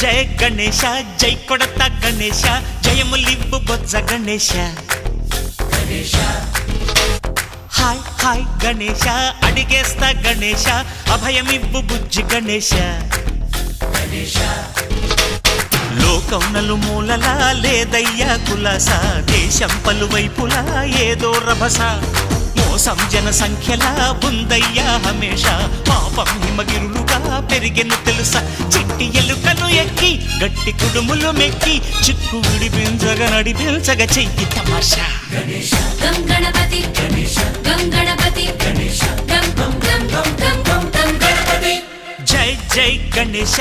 జయ గణేశ జై కొడత గణేశ జయములివ్వు బొజ్జ Ganesha hi hi Ganesha అడిగేస్తా Ganesha అభయమివ్వు బుజ్జి గణేశ లోకం నలుమూలలా లేదయ్యా కులాస దేశం పలువైపులా ఏదో రభస మోసం జన సంఖ్యలా ఉందయ్యా హమేష పాపం హిమగిరులుగా పెరిగెను తెలుసా చిట్టి ఎలుకను ఎక్కి గట్టి కుడుములు మెక్కి చిక్కు విడిపించగ నడిపించగ చెయ్యి తమాషా గం గణపతి గం గణపతి గం గం గం గం గం గం గణపతి జై జై గణేశ